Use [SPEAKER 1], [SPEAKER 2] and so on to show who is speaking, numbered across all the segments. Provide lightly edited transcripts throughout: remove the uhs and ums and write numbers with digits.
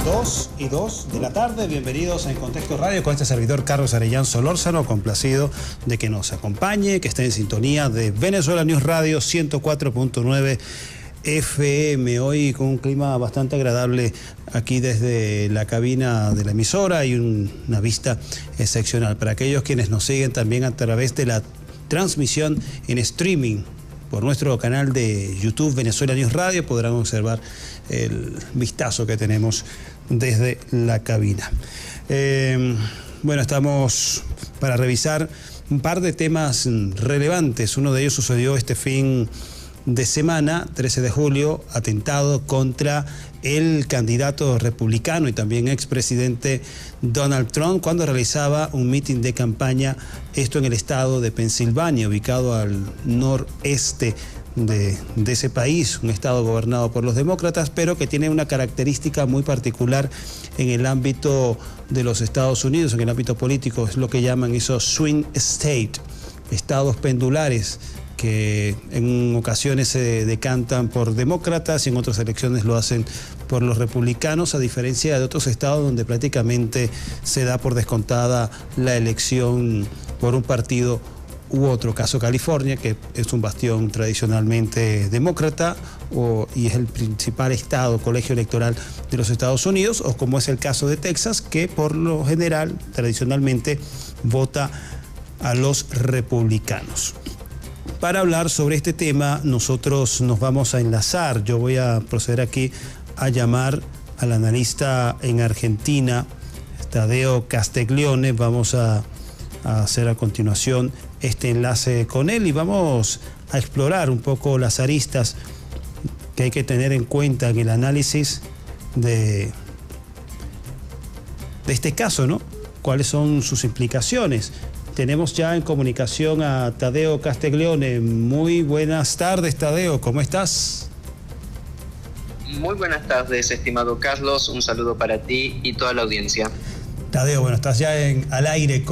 [SPEAKER 1] 2:02 de la tarde, bienvenidos a En Contexto Radio con este servidor Carlos Arellán Solórzano, complacido de que nos acompañe, que esté en sintonía de Venezuela News Radio 104.9 FM. Hoy con un clima bastante agradable aquí desde la cabina de la emisora y una vista excepcional. Para aquellos quienes nos siguen también a través de la transmisión en streaming por nuestro canal de YouTube Venezuela News Radio, podrán observar el vistazo que tenemos desde la cabina. Bueno, estamos para revisar un par de temas relevantes. Uno de ellos sucedió este fin de semana, 13 de julio, atentado contra el candidato republicano y también expresidente Donald Trump cuando realizaba un mitin de campaña, esto en el estado de Pensilvania, ubicado al noreste de ese país, un estado gobernado por los demócratas, pero que tiene una característica muy particular en el ámbito de los Estados Unidos, en el ámbito político, es lo que llaman esos swing state, estados pendulares, que en ocasiones se decantan por demócratas y en otras elecciones lo hacen por los republicanos, a diferencia de otros estados donde prácticamente se da por descontada la elección por un partido u otro. Caso California, que es un bastión tradicionalmente demócrata y es el principal estado, colegio electoral de los Estados Unidos, o como es el caso de Texas, que por lo general, tradicionalmente, vota a los republicanos. Para hablar sobre este tema, nosotros nos vamos a enlazar. Yo voy a proceder aquí a llamar al analista en Argentina, Tadeo Castiglione. Vamos a hacer a continuación este enlace con él y vamos a explorar un poco las aristas que hay que tener en cuenta en el análisis de este caso, ¿no? ¿Cuáles son sus implicaciones? Tenemos ya en comunicación a Tadeo Castiglione. Muy buenas tardes, Tadeo, ¿cómo estás?
[SPEAKER 2] Muy buenas tardes, estimado Carlos. Un saludo para ti y toda la audiencia.
[SPEAKER 1] Tadeo, bueno, estás ya al aire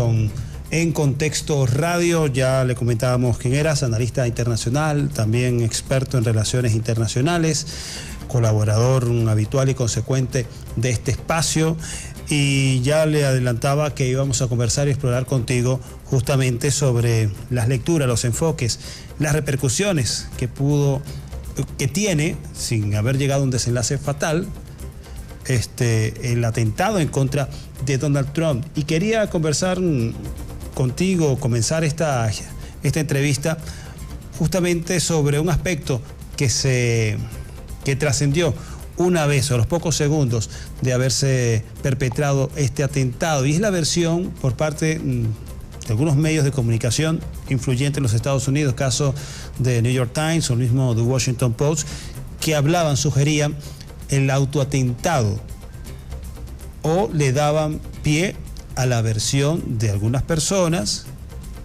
[SPEAKER 1] En Contexto Radio. Ya le comentábamos quién eras, analista internacional, también experto en relaciones internacionales, colaborador habitual y consecuente de este espacio. Y ya le adelantaba que íbamos a conversar y explorar contigo justamente sobre las lecturas, los enfoques, las repercusiones que tiene, sin haber llegado a un desenlace fatal, el atentado en contra de Donald Trump. Y quería conversar contigo, comenzar esta entrevista justamente sobre un aspecto que trascendió una vez o a los pocos segundos de haberse perpetrado este atentado, y es la versión por parte de algunos medios de comunicación influyentes en los Estados Unidos, caso de New York Times o el mismo The Washington Post, que sugerían el autoatentado o le daban pie a la versión de algunas personas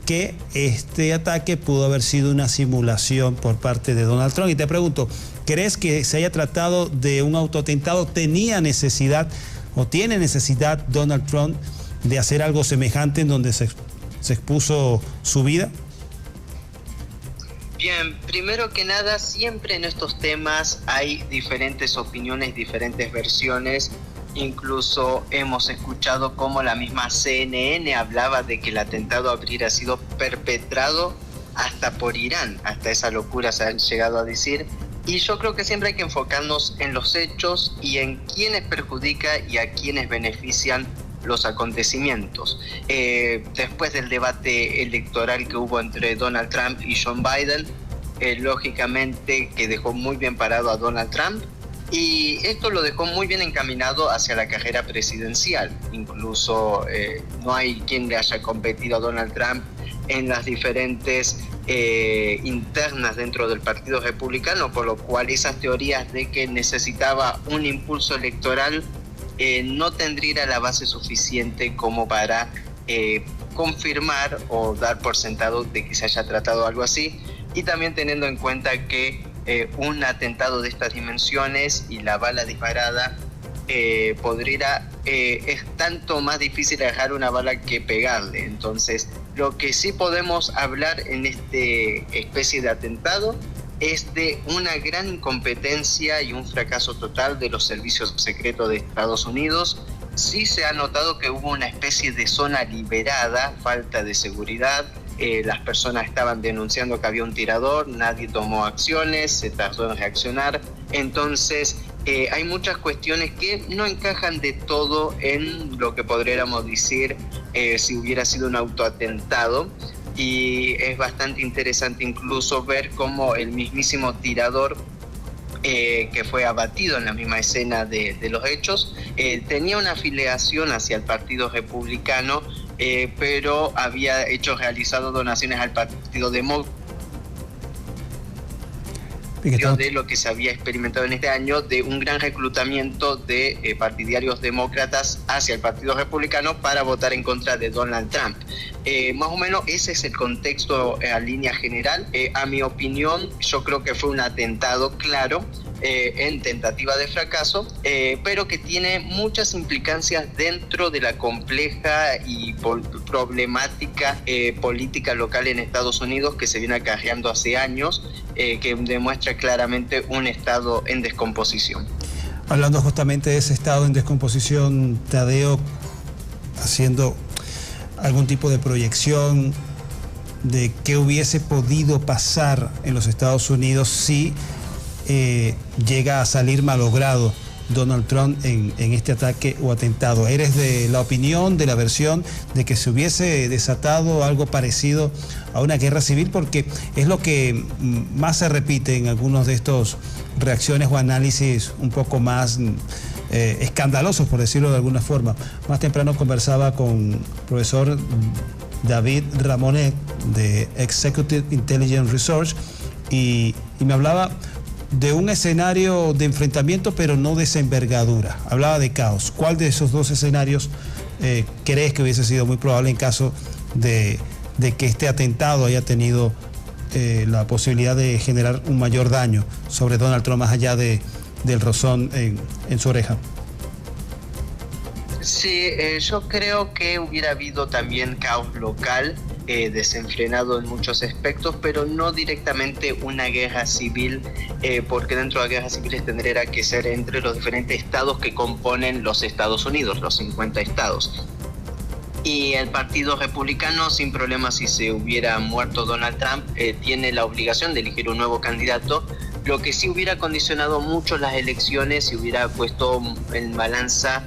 [SPEAKER 1] que este ataque pudo haber sido una simulación por parte de Donald Trump. Y te pregunto, ¿crees que se haya tratado de un autoatentado? ¿Tenía necesidad o tiene necesidad Donald Trump de hacer algo semejante en donde se expuso su vida?
[SPEAKER 2] Bien, primero que nada, siempre en estos temas hay diferentes opiniones, diferentes versiones. Incluso hemos escuchado cómo la misma CNN hablaba de que el atentado habría sido perpetrado hasta por Irán. Hasta esa locura se han llegado a decir. Y yo creo que siempre hay que enfocarnos en los hechos y en quiénes perjudica y a quiénes benefician los acontecimientos. Después del debate electoral que hubo entre Donald Trump y Joe Biden, lógicamente que dejó muy bien parado a Donald Trump, y esto lo dejó muy bien encaminado hacia la carrera presidencial. Incluso no hay quien le haya competido a Donald Trump en las diferentes internas dentro del Partido Republicano, por lo cual esas teorías de que necesitaba un impulso electoral no tendría la base suficiente como para confirmar o dar por sentado de que se haya tratado algo así, y también teniendo en cuenta que un atentado de estas dimensiones y la bala disparada es tanto más difícil dejar una bala que pegarle. Entonces, lo que sí podemos hablar en este especie de atentado es de una gran incompetencia y un fracaso total de los servicios secretos de Estados Unidos. Sí se ha notado que hubo una especie de zona liberada, falta de seguridad. Las personas estaban denunciando que había un tirador, nadie tomó acciones, se tardó en reaccionar. Entonces hay muchas cuestiones que no encajan de todo en lo que podríamos decir si hubiera sido un autoatentado. Y es bastante interesante incluso ver cómo el mismísimo tirador que fue abatido en la misma escena de los hechos, tenía una afiliación hacia el Partido Republicano, pero había realizado donaciones al Partido Demócrata, de lo que se había experimentado en este año, de un gran reclutamiento de partidarios demócratas hacia el Partido Republicano para votar en contra de Donald Trump. Más o menos ese es el contexto a línea general. A mi opinión, yo creo que fue un atentado claro, en tentativa de fracaso, pero que tiene muchas implicancias dentro de la compleja y problemática política local en Estados Unidos que se viene acarreando hace años, que demuestra claramente un estado en descomposición.
[SPEAKER 1] Hablando justamente de ese estado en descomposición, Tadeo, haciendo algún tipo de proyección de qué hubiese podido pasar en los Estados Unidos si llega a salir malogrado Donald Trump en este ataque o atentado. ¿Eres de la opinión, de la versión de que se hubiese desatado algo parecido a una guerra civil? Porque es lo que más se repite en algunos de estos reacciones o análisis un poco más escandalosos, por decirlo de alguna forma. Más temprano conversaba con el profesor David Ramonet de Executive Intelligence Research y me hablaba de un escenario de enfrentamiento, pero no de esa envergadura. Hablaba de caos. ¿Cuál de esos dos escenarios crees que hubiese sido muy probable en caso de que este atentado haya tenido la posibilidad de generar un mayor daño sobre Donald Trump, más allá del rozón en su oreja?
[SPEAKER 2] Sí, yo creo que hubiera habido también caos local, desenfrenado en muchos aspectos, pero no directamente una guerra civil, porque dentro de las guerras civiles tendría que ser entre los diferentes estados que componen los Estados Unidos, los 50 estados. Y el Partido Republicano, sin problema, si se hubiera muerto Donald Trump, tiene la obligación de elegir un nuevo candidato, lo que sí hubiera condicionado mucho las elecciones y hubiera puesto en balanza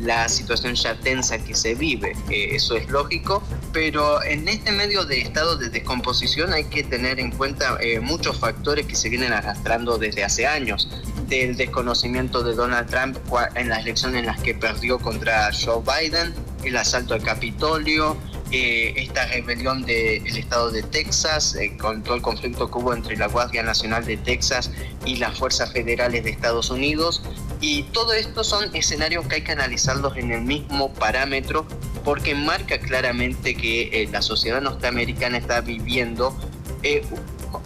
[SPEAKER 2] la situación ya tensa que se vive. Eso es lógico, pero en este medio de estado de descomposición hay que tener en cuenta muchos factores que se vienen arrastrando desde hace años, del desconocimiento de Donald Trump en las elecciones en las que perdió contra Joe Biden, el asalto al Capitolio, esta rebelión del estado de Texas, con todo el conflicto que hubo entre la Guardia Nacional de Texas y las fuerzas federales de Estados Unidos. Y todo esto son escenarios que hay que analizarlos en el mismo parámetro, porque marca claramente que la sociedad norteamericana está viviendo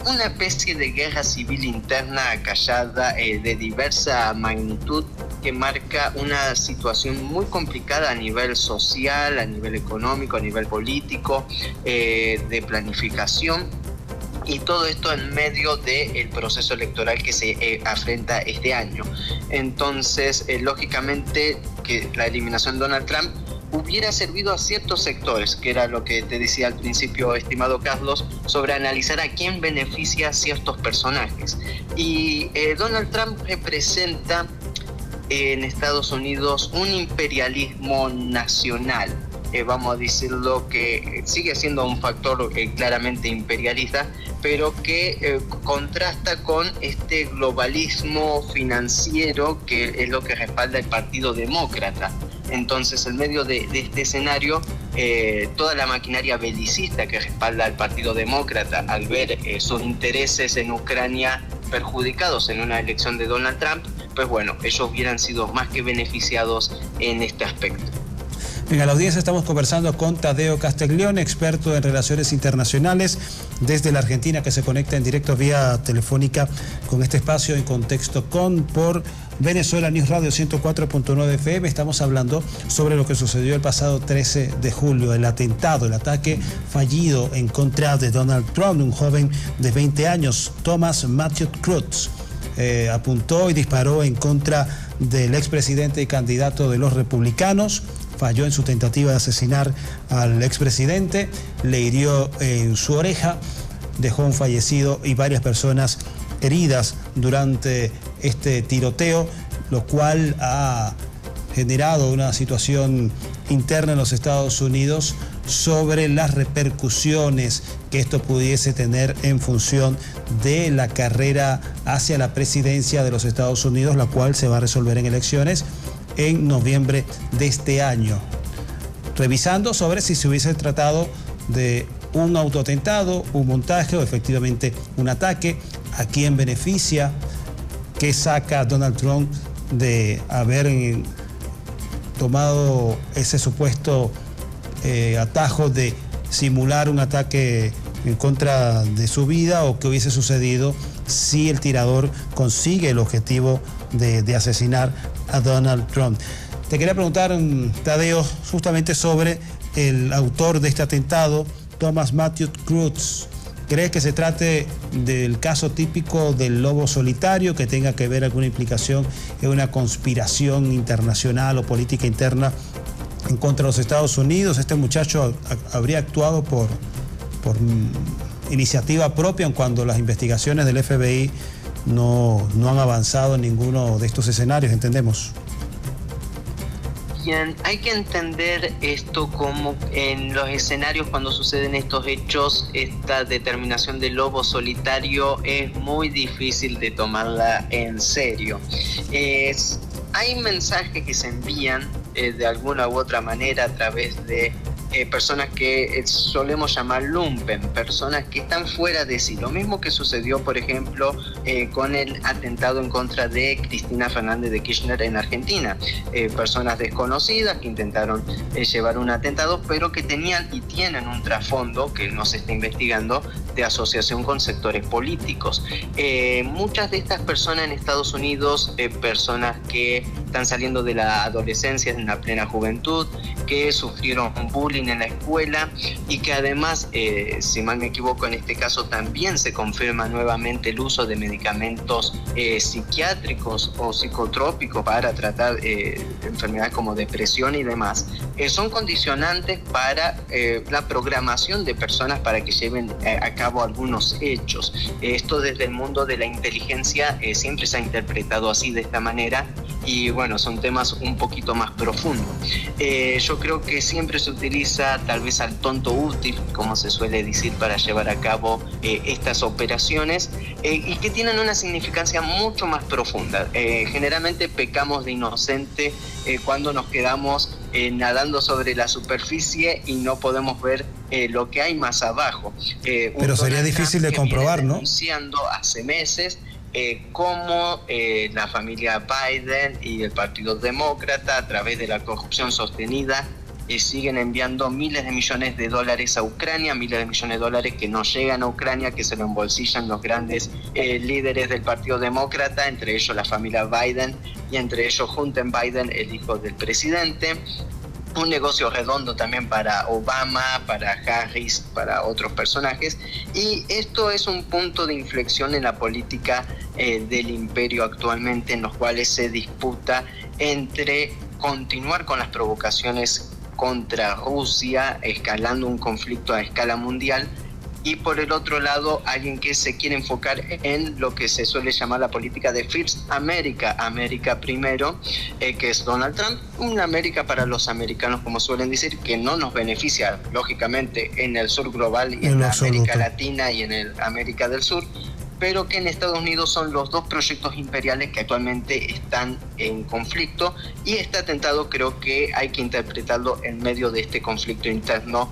[SPEAKER 2] una especie de guerra civil interna acallada de diversa magnitud, que marca una situación muy complicada a nivel social, a nivel económico, a nivel político, de planificación. Y todo esto en medio del proceso electoral que se afrenta este año. Entonces, lógicamente, que la eliminación de Donald Trump hubiera servido a ciertos sectores, que era lo que te decía al principio, estimado Carlos, sobre analizar a quién beneficia a ciertos personajes. Y Donald Trump representa en Estados Unidos un imperialismo nacional. Vamos a decirlo, que sigue siendo un factor claramente imperialista, pero que contrasta con este globalismo financiero que es lo que respalda el Partido Demócrata. Entonces, en medio de este escenario, toda la maquinaria belicista que respalda al Partido Demócrata, al ver sus intereses en Ucrania perjudicados en una elección de Donald Trump, pues bueno, ellos hubieran sido más que beneficiados en este aspecto.
[SPEAKER 1] En la audiencia estamos conversando con Tadeo Castiglione, experto en relaciones internacionales desde la Argentina, que se conecta en directo vía telefónica con este espacio En Contexto por Venezuela News Radio 104.9 FM. Estamos hablando sobre lo que sucedió el pasado 13 de julio, el atentado, el ataque fallido en contra de Donald Trump, un joven de 20 años, Thomas Matthew Cruz. Apuntó y disparó en contra del expresidente y candidato de los republicanos. Falló en su tentativa de asesinar al expresidente, le hirió en su oreja, dejó un fallecido y varias personas heridas durante este tiroteo, lo cual ha generado una situación interna en los Estados Unidos sobre las repercusiones que esto pudiese tener en función de la carrera hacia la presidencia de los Estados Unidos, la cual se va a resolver en elecciones en noviembre de este año. Revisando sobre si se hubiese tratado de un autoatentado, un montaje o efectivamente un ataque, a quién beneficia, qué saca Donald Trump de haber tomado ese supuesto atajo de simular un ataque en contra de su vida, o qué hubiese sucedido si el tirador consigue el objetivo de asesinar a Donald Trump. Te quería preguntar, Tadeo, justamente sobre el autor de este atentado, Thomas Matthew Cruz. ¿Crees que se trate del caso típico del lobo solitario, que tenga que ver alguna implicación en una conspiración internacional o política interna en contra de los Estados Unidos? ¿Este muchacho habría actuado por iniciativa propia cuando las investigaciones del FBI no han avanzado en ninguno de estos escenarios, entendemos?
[SPEAKER 2] Bien, hay que entender esto como en los escenarios cuando suceden estos hechos, esta determinación del lobo solitario es muy difícil de tomarla en serio. Hay mensajes que se envían de alguna u otra manera a través de personas que solemos llamar lumpen, personas que están fuera de sí. Lo mismo que sucedió, por ejemplo, con el atentado en contra de Cristina Fernández de Kirchner en Argentina. Personas desconocidas que intentaron llevar un atentado, pero que tenían y tienen un trasfondo que no se está investigando de asociación con sectores políticos. Muchas de estas personas en Estados Unidos, personas que están saliendo de la adolescencia en la plena juventud, que sufrieron bullying en la escuela y que además, si mal me equivoco, en este caso también se confirma nuevamente el uso de medicamentos psiquiátricos o psicotrópicos para tratar enfermedades como depresión y demás, son condicionantes para la programación de personas para que lleven a cabo algunos hechos. Esto desde el mundo de la inteligencia siempre se ha interpretado así, de esta manera, y bueno, son temas un poquito más profundos. Yo creo que siempre se utiliza tal vez al tonto útil, como se suele decir, para llevar a cabo estas operaciones y que tienen una significancia mucho más profunda. Generalmente pecamos de inocente cuando nos quedamos nadando sobre la superficie y no podemos ver lo que hay más abajo.
[SPEAKER 1] Pero sería difícil de comprobar, ¿no?
[SPEAKER 2] Denunciando hace meses cómo la familia Biden y el Partido Demócrata, a través de la corrupción sostenida, siguen enviando miles de millones de dólares a Ucrania, miles de millones de dólares que no llegan a Ucrania, que se lo embolsillan los grandes líderes del Partido Demócrata, entre ellos la familia Biden y entre ellos Hunter Biden, el hijo del presidente. Un negocio redondo también para Obama, para Harris, para otros personajes. Y esto es un punto de inflexión en la política del imperio actualmente, en los cuales se disputa entre continuar con las provocaciones contra Rusia, escalando un conflicto a escala mundial, y por el otro lado alguien que se quiere enfocar en lo que se suele llamar la política de First America, América primero, que es Donald Trump, una América para los americanos, como suelen decir, que no nos beneficia lógicamente en el sur global y en la América Latina y en el América del Sur, pero que en Estados Unidos son los dos proyectos imperiales que actualmente están en conflicto, y este atentado creo que hay que interpretarlo en medio de este conflicto interno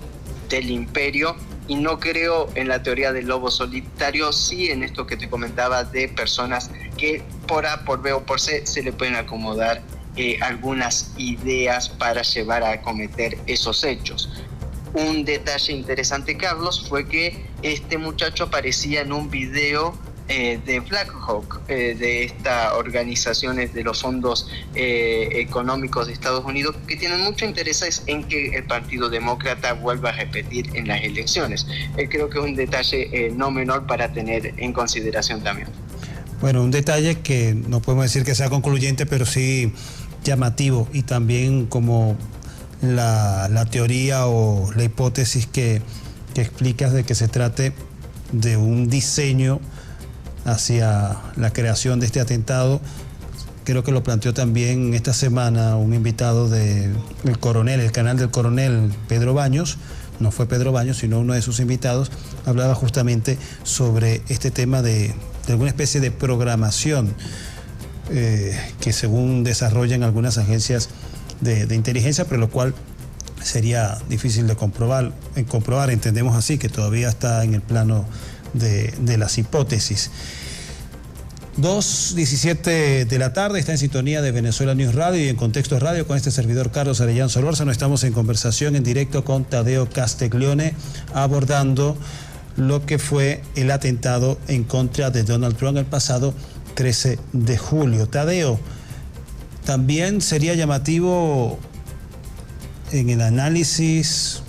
[SPEAKER 2] del imperio. Y no creo en la teoría del lobo solitario, sí en esto que te comentaba de personas que por A, por B o por C se le pueden acomodar algunas ideas para llevar a cometer esos hechos. Un detalle interesante, Carlos, fue que este muchacho aparecía en un video de BlackRock, de estas organizaciones de los fondos económicos de Estados Unidos, que tienen mucho interés en que el Partido Demócrata vuelva a repetir en las elecciones. Creo que es un detalle no menor para tener en consideración también.
[SPEAKER 1] Bueno, un detalle que no podemos decir que sea concluyente, pero sí llamativo, y también como la teoría o la hipótesis que explicas de que se trate de un diseño hacia la creación de este atentado. Creo que lo planteó también esta semana un invitado del Coronel, el canal del Coronel, Pedro Baños. No fue Pedro Baños, sino uno de sus invitados. Hablaba justamente sobre este tema de alguna especie de programación que según desarrollan algunas agencias de inteligencia, pero lo cual sería difícil de comprobar. Entendemos así que todavía está en el plano de las hipótesis. 2:17 de la tarde, está en sintonía de Venezuela News Radio y en Contexto Radio con este servidor Carlos Arellán Solórzano. Estamos en conversación en directo con Tadeo Castiglione, abordando lo que fue el atentado en contra de Donald Trump el pasado 13 de julio. Tadeo, también sería llamativo en el análisis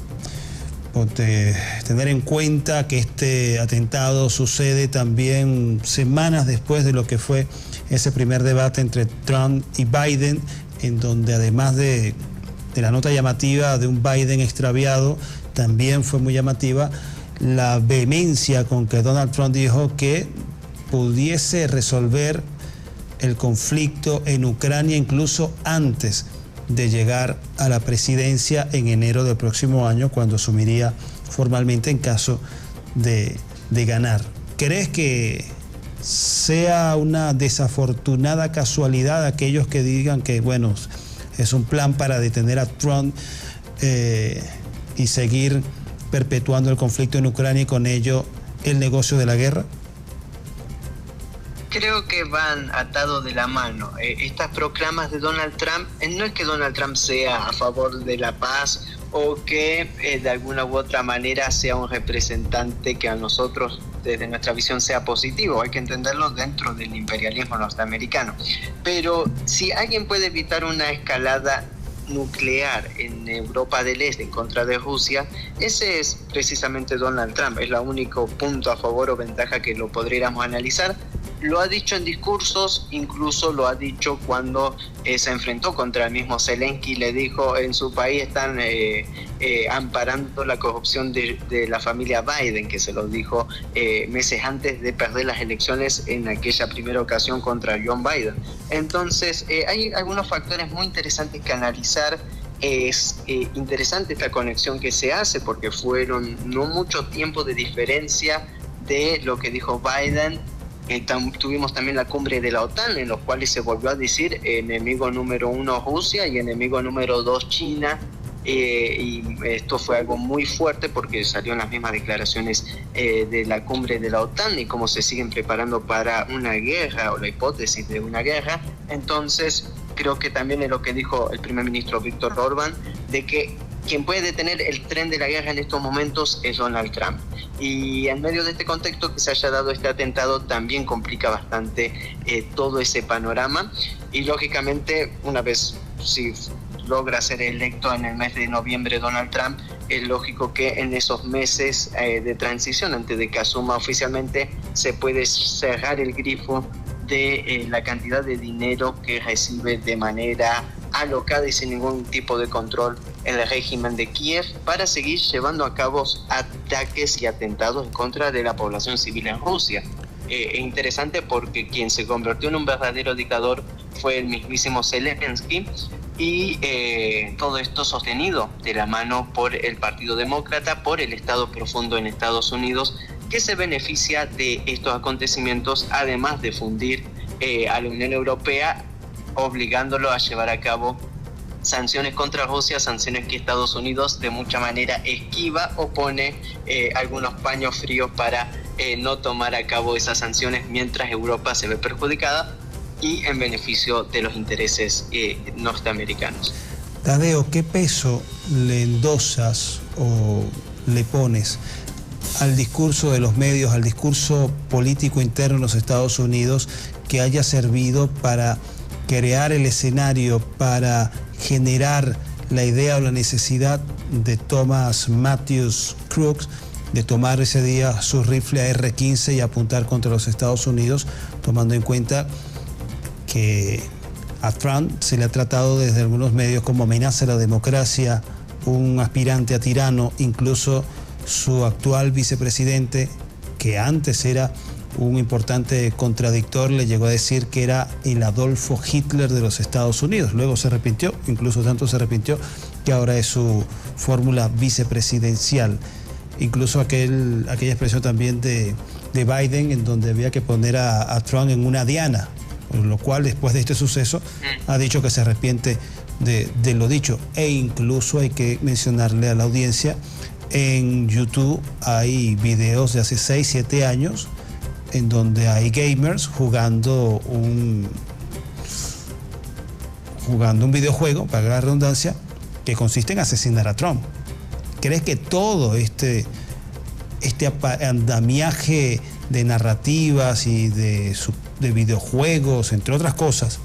[SPEAKER 1] tener en cuenta que este atentado sucede también semanas después de lo que fue ese primer debate entre Trump y Biden, en donde además de la nota llamativa de un Biden extraviado, también fue muy llamativa la vehemencia con que Donald Trump dijo que pudiese resolver el conflicto en Ucrania incluso antes de llegar a la presidencia en enero del próximo año, cuando asumiría formalmente en caso de ganar. ¿Crees que sea una desafortunada casualidad aquellos que digan que, bueno, es un plan para detener a Trump y seguir perpetuando el conflicto en Ucrania y con ello el negocio de la guerra?
[SPEAKER 2] Creo que van atados de la mano. Estas proclamas de Donald Trump, no es que Donald Trump sea a favor de la paz o que de alguna u otra manera sea un representante que a nosotros desde nuestra visión sea positivo. Hay que entenderlo dentro del imperialismo norteamericano. Pero si alguien puede evitar una escalada nuclear en Europa del Este en contra de Rusia, ese es precisamente Donald Trump. Es el único punto a favor o ventaja que lo podríamos analizar. Lo ha dicho en discursos, incluso lo ha dicho cuando se enfrentó contra el mismo Zelensky. Le dijo, en su país están amparando la corrupción de la familia Biden, que se lo dijo meses antes de perder las elecciones en aquella primera ocasión contra John Biden. Entonces hay algunos factores muy interesantes que analizar. Es interesante esta conexión que se hace porque fueron no mucho tiempo de diferencia de lo que dijo Biden. Tuvimos también la cumbre de la OTAN, en los cuales se volvió a decir enemigo número 1 Rusia y enemigo número 2 China, y esto fue algo muy fuerte porque salió en las mismas declaraciones de la cumbre de la OTAN y cómo se siguen preparando para una guerra o la hipótesis de una guerra. Entonces creo que también es lo que dijo el primer ministro Viktor Orbán, de que quien puede detener el tren de la guerra en estos momentos es Donald Trump. Y en medio de este contexto que se haya dado este atentado también complica bastante todo ese panorama. Y lógicamente, una vez si logra ser electo en el mes de noviembre Donald Trump, es lógico que en esos meses de transición, antes de que asuma oficialmente, se puede cerrar el grifo de la cantidad de dinero que recibe de manera alocada y sin ningún tipo de control el régimen de Kiev para seguir llevando a cabo ataques y atentados en contra de la población civil en Rusia. Es interesante porque quien se convirtió en un verdadero dictador fue el mismísimo Zelensky, y todo esto sostenido de la mano por el Partido Demócrata, por el Estado profundo en Estados Unidos, que se beneficia de estos acontecimientos, además de fundir a la Unión Europea, obligándolo a llevar a cabo sanciones contra Rusia, sanciones que Estados Unidos de mucha manera esquiva o pone algunos paños fríos para no tomar a cabo esas sanciones, mientras Europa se ve perjudicada y en beneficio de los intereses norteamericanos.
[SPEAKER 1] Tadeo, ¿qué peso le endosas o le pones al discurso de los medios, al discurso político interno en los Estados Unidos, que haya servido para crear el escenario, para generar la idea o la necesidad de Thomas Matthews Crooks de tomar ese día su rifle AR-15 y apuntar contra los Estados Unidos, tomando en cuenta que a Trump se le ha tratado desde algunos medios como amenaza a la democracia, un aspirante a tirano, incluso su actual vicepresidente, que antes era un importante contradictor, le llegó a decir que era el Adolfo Hitler de los Estados Unidos. Luego se arrepintió, incluso tanto se arrepintió que ahora es su fórmula vicepresidencial. Incluso aquella expresión también de Biden, en donde había que poner a Trump en una diana, por lo cual después de este suceso ha dicho que se arrepiente de lo dicho. E incluso hay que mencionarle a la audiencia, en YouTube hay videos de hace 6, 7 años en donde hay gamers jugando un videojuego, para la redundancia, que consiste en asesinar a Trump. ¿Crees que todo este andamiaje de narrativas y de videojuegos, entre otras cosas,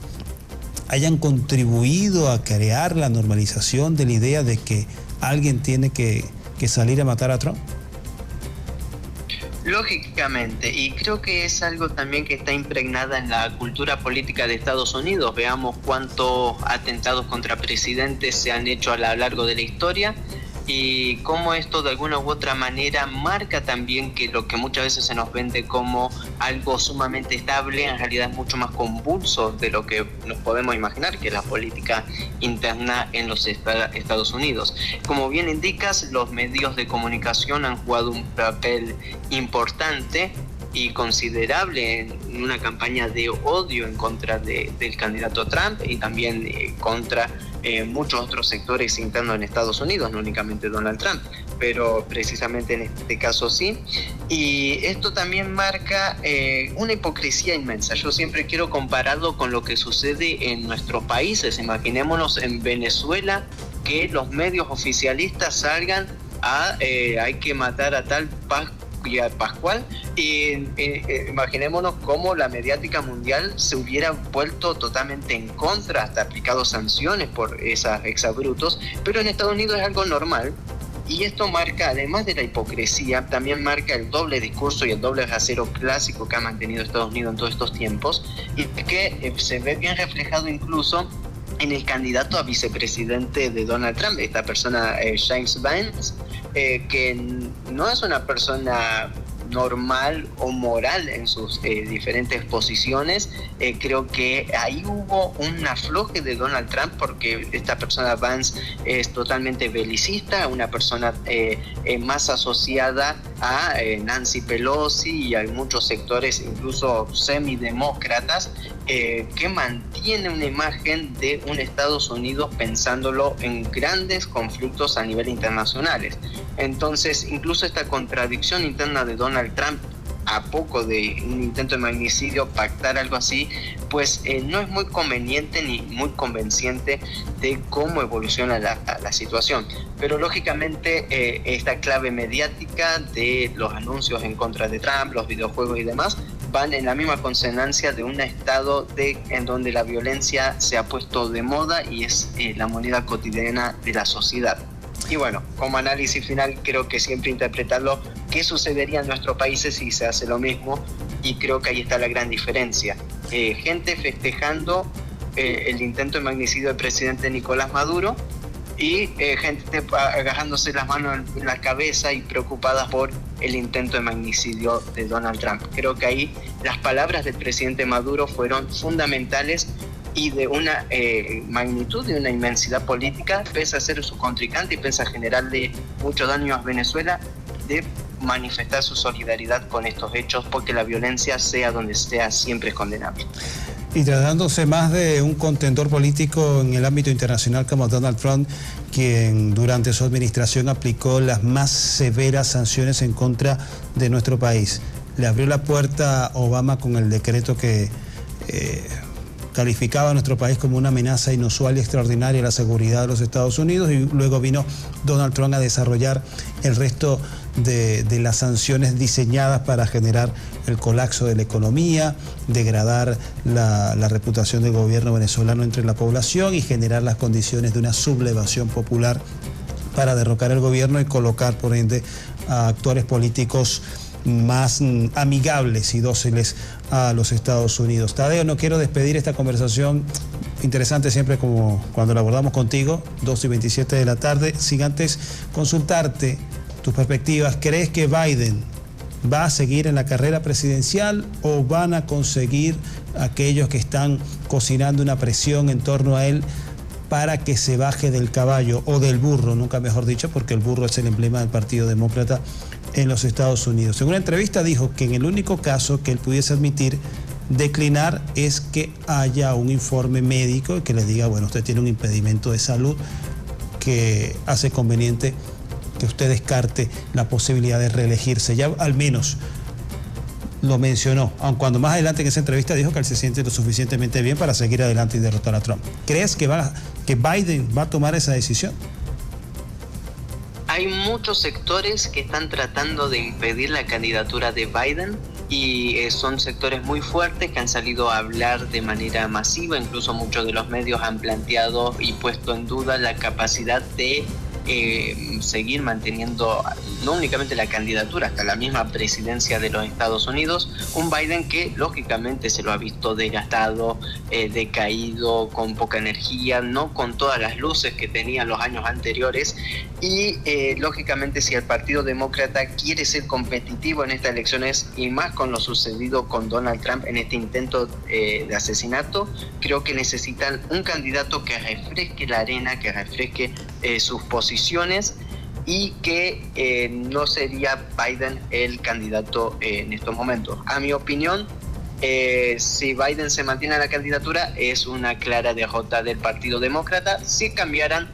[SPEAKER 1] hayan contribuido a crear la normalización de la idea de que alguien tiene que salir a matar a Trump?
[SPEAKER 2] Lógicamente, y creo que es algo también que está impregnada en la cultura política de Estados Unidos. Veamos cuántos atentados contra presidentes se han hecho a lo largo de la historia y cómo esto de alguna u otra manera marca también que lo que muchas veces se nos vende como algo sumamente estable, en realidad es mucho más convulso de lo que nos podemos imaginar, que es la política interna en los Estados Unidos. Como bien indicas, los medios de comunicación han jugado un papel importante y considerable en una campaña de odio en contra del candidato Trump y también contra muchos otros sectores internos en Estados Unidos, no únicamente Donald Trump, pero precisamente en este caso sí. Y esto también marca una hipocresía inmensa. Yo siempre quiero compararlo con lo que sucede en nuestros países. Imaginémonos en Venezuela que los medios oficialistas salgan a hay que matar a tal Pascual, y imaginémonos cómo la mediática mundial se hubiera vuelto totalmente en contra, hasta aplicado sanciones por esos exabruptos, pero en Estados Unidos es algo normal. Y esto marca, además de la hipocresía, también marca el doble discurso y el doble rasero clásico que ha mantenido Estados Unidos en todos estos tiempos, y que se ve bien reflejado incluso en el candidato a vicepresidente de Donald Trump, esta persona James Vance, que no es una persona normal o moral en sus diferentes posiciones. Creo que ahí hubo un afloje de Donald Trump, porque esta persona Vance es totalmente belicista, una persona más asociada a Nancy Pelosi y a muchos sectores incluso semidemócratas, que mantiene una imagen de un Estados Unidos pensándolo en grandes conflictos a nivel internacionales. Entonces, incluso esta contradicción interna de Donald Trump, a poco de un intento de magnicidio, pactar algo así, pues no es muy conveniente ni muy convenciente de cómo evoluciona la situación. Pero lógicamente esta clave mediática de los anuncios en contra de Trump, los videojuegos y demás, van en la misma consonancia de un estado en donde la violencia se ha puesto de moda y es la moneda cotidiana de la sociedad. Y bueno, como análisis final, creo que siempre interpretarlo, qué sucedería en nuestros países si se hace lo mismo, y creo que ahí está la gran diferencia. Gente festejando el intento de magnicidio del presidente Nicolás Maduro y gente agarrándose las manos en la cabeza y preocupadas por el intento de magnicidio de Donald Trump. Creo que ahí las palabras del presidente Maduro fueron fundamentales y de una magnitud, de una inmensidad política, pese a ser su contrincante y pese a generarle mucho daño a Venezuela, de manifestar su solidaridad con estos hechos, porque la violencia, sea donde sea, siempre es condenable.
[SPEAKER 1] Y tratándose más de un contendor político en el ámbito internacional como Donald Trump, quien durante su administración aplicó las más severas sanciones en contra de nuestro país. Le abrió la puerta a Obama con el decreto que calificaba a nuestro país como una amenaza inusual y extraordinaria a la seguridad de los Estados Unidos, y luego vino Donald Trump a desarrollar el resto de las sanciones diseñadas para generar el colapso de la economía, degradar la reputación del gobierno venezolano entre la población y generar las condiciones de una sublevación popular para derrocar el gobierno y colocar, por ende, a actores políticos más amigables y dóciles a los Estados Unidos. Tadeo, no quiero despedir esta conversación interesante siempre como cuando la abordamos contigo, 2:27 de la tarde, sin antes consultarte tus perspectivas. ¿Crees que Biden va a seguir en la carrera presidencial o van a conseguir aquellos que están cocinando una presión en torno a él para que se baje del caballo o del burro, nunca mejor dicho, porque el burro es el emblema del Partido Demócrata en los Estados Unidos? En una entrevista dijo que en el único caso que él pudiese admitir declinar es que haya un informe médico que le diga, bueno, usted tiene un impedimento de salud que hace conveniente que usted descarte la posibilidad de reelegirse. Ya al menos lo mencionó, aun cuando más adelante en esa entrevista dijo que él se siente lo suficientemente bien para seguir adelante y derrotar a Trump. ¿Crees que Biden va a tomar esa decisión?
[SPEAKER 2] Hay muchos sectores que están tratando de impedir la candidatura de Biden y son sectores muy fuertes que han salido a hablar de manera masiva. Incluso muchos de los medios han planteado y puesto en duda la capacidad de seguir manteniendo no únicamente la candidatura, hasta la misma presidencia de los Estados Unidos. Un Biden que lógicamente se lo ha visto desgastado, decaído, con poca energía, no con todas las luces que tenía los años anteriores, y lógicamente si el Partido Demócrata quiere ser competitivo en estas elecciones, y más con lo sucedido con Donald Trump en este intento de asesinato, creo que necesitan un candidato que refresque la arena, que refresque sus posiciones, y que no sería Biden el candidato en estos momentos. A mi opinión, si Biden se mantiene en la candidatura, es una clara derrota del Partido Demócrata. Si cambiaran,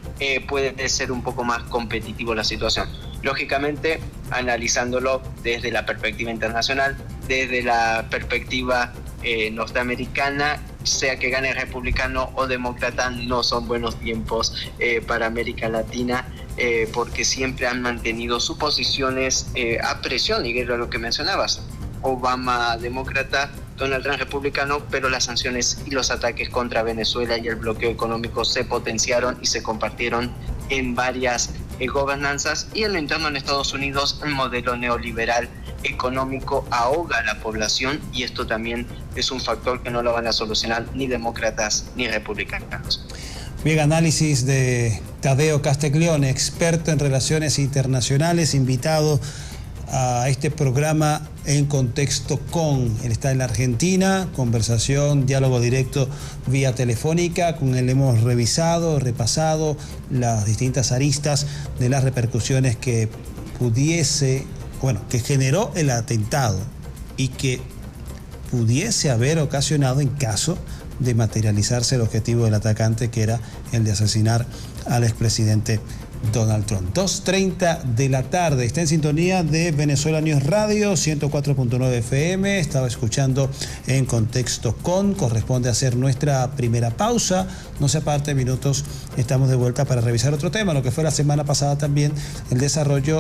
[SPEAKER 2] puede ser un poco más competitivo la situación. Lógicamente, analizándolo desde la perspectiva internacional, desde la perspectiva norteamericana, sea que gane republicano o demócrata, no son buenos tiempos para América Latina, porque siempre han mantenido sus posiciones a presión, y era lo que mencionabas. Obama demócrata, Donald Trump republicano, pero las sanciones y los ataques contra Venezuela y el bloqueo económico se potenciaron y se compartieron en varias gobernanzas. Y en lo interno en Estados Unidos, el modelo neoliberal económico ahoga a la población, y esto también es un factor que no lo van a solucionar ni demócratas ni republicanos.
[SPEAKER 1] Bien, análisis de Tadeo Castiglione, experto en relaciones internacionales, invitado a este programa En Contexto con. Él está en la Argentina, conversación, diálogo directo vía telefónica. Con él hemos revisado, repasado las distintas aristas de las repercusiones que que generó el atentado y que pudiese haber ocasionado en caso de materializarse el objetivo del atacante, que era el de asesinar al expresidente Donald Trump. 2:30 de la tarde. Está en sintonía de Venezuela News Radio, 104.9 FM. Estaba escuchando En Contexto con. Corresponde hacer nuestra primera pausa. No se aparte, minutos. Estamos de vuelta para revisar otro tema, lo que fue la semana pasada también, el desarrollo